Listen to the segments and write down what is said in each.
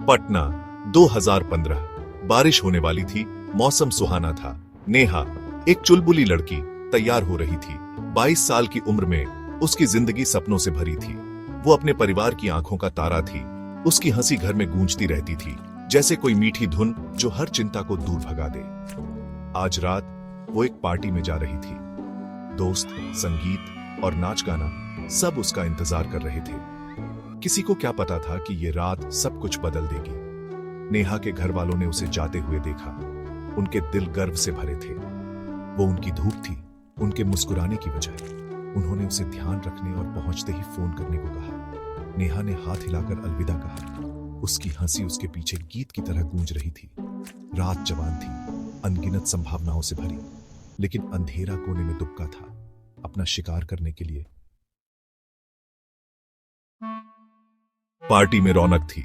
पटना 2015। बारिश होने वाली थी, मौसम सुहाना था। नेहा, एक चुलबुली लड़की, तैयार हो रही थी। 22 साल की उम्र में उसकी जिंदगी सपनों से भरी थी। वो अपने परिवार की आंखों का तारा थी। उसकी हंसी घर में गूंजती रहती थी, जैसे कोई मीठी धुन जो हर चिंता को दूर भगा दे। आज रात वो एक पार्टी में जा रही थी। दोस्त, संगीत और नाच गाना सब उसका इंतजार कर रहे थे। किसी को क्या पता था कि ये रात सब कुछ बदल देगी। नेहा के घर वालों ने उसे जाते हुए देखा। उनके दिल गर्व से भरे थे। वो उनकी धूप थी, उनके मुस्कुराने की वजह। उन्होंने उसे ध्यान रखने और पहुंचते ही फोन करने को कहा। नेहा ने हाथ हिलाकर अलविदा कहा। उसकी हंसी उसके पीछे गीत की तरह गूंज रही थी। रात जवान थी, अनगिनत संभावनाओं से भरी, लेकिन अंधेरा कोने में दुबका था, अपना शिकार करने के लिए। पार्टी में रौनक थी।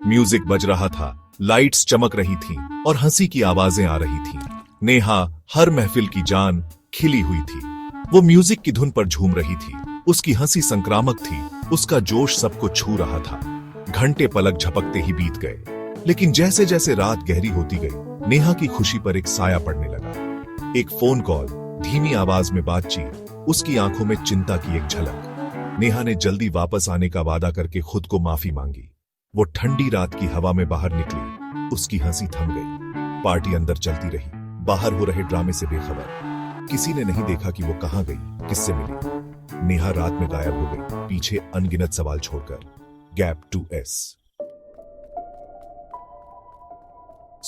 म्यूजिक बज रहा था, लाइट्स चमक रही थीं और हंसी की आवाजें आ रही थीं। नेहा हर महफिल की जान खिली हुई थी। वो म्यूजिक की धुन पर झूम रही थी। उसकी हंसी संक्रामक थी, उसका जोश सबको छू रहा था। घंटे पलक झपकते ही बीत गए, लेकिन जैसे जैसे रात गहरी होती गई, नेहा की खुशी पर एक साया पड़ने लगा। एक फोन कॉल, धीमी आवाज में बातचीत, उसकी आंखों में चिंता की एक झलक। नेहा ने जल्दी वापस आने का वादा करके खुद को माफी मांगी। वो ठंडी रात की हवा में बाहर निकली। उसकी हंसी थम गई। पार्टी अंदर चलती रही, बाहर हो रहे ड्रामे से बेखबर। किसी ने नहीं देखा कि वो कहां गई, किससे मिली। नेहा रात में गायब हो गई, पीछे अनगिनत सवाल छोड़कर। Gap 2S।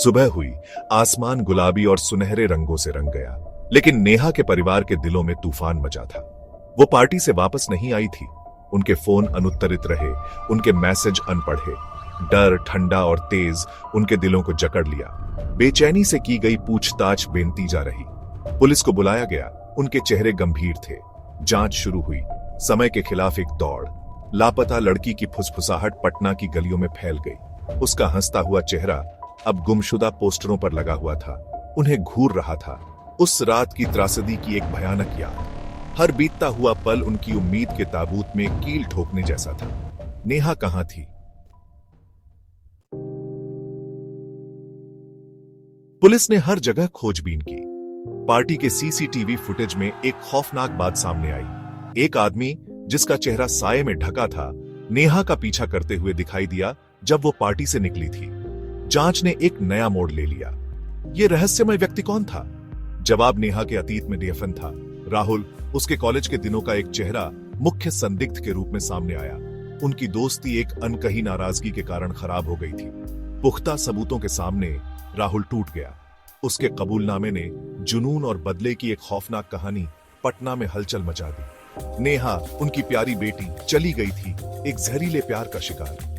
सुबह हुई, आसमान गुलाबी और सुनहरे रंगों से रंग गया, लेकिन नेहा के परिवार के दिलों में तूफान मचा था। वो पार्टी से वापस नहीं आई थी। उनके फोन अनुत्तरित रहे, उनके मैसेज अनपढ़े। डर ठंडा और तेज उनके दिलों को जकड़ लिया। बेचैनी से की गई पूछताछ बेनती जा रही। पुलिस को बुलाया गया, उनके चेहरे गंभीर थे। जांच शुरू हुई, समय के खिलाफ एक दौड़। लापता लड़की की फुसफुसाहट पटना की गलियों में फैल गई। उसका हंसता हुआ चेहरा अब गुमशुदा पोस्टरों पर लगा हुआ था, उन्हें घूर रहा था। उस रात की त्रासदी की एक भयानक याद। हर बीतता हुआ पल उनकी उम्मीद के ताबूत में कील ठोकने जैसा था। नेहा कहां थी? पुलिस ने हर जगह खोजबीन की। पार्टी के सीसीटीवी फुटेज में एक खौफनाक बात सामने आई। एक आदमी जिसका चेहरा साये में ढका था, नेहा का पीछा करते हुए दिखाई दिया जब वो पार्टी से निकली थी। जांच ने एक नया मोड़ ले लिया। ये रहस्यमय व्यक्ति कौन था? जवाब नेहा के अतीत में दफन था। राहुल, उसके कॉलेज के दिनों का एक चेहरा, मुख्य संदिग्ध के रूप में सामने आया। उनकी दोस्ती एक अनकही नाराजगी के कारण खराब हो गई थी। पुख्ता सबूतों के सामने राहुल टूट गया। उसके कबूलनामे ने जुनून और बदले की एक खौफनाक कहानी पटना में हलचल मचा दी। नेहा, उनकी प्यारी बेटी, चली गई थी, एक जहरीले प्यार का शिकार।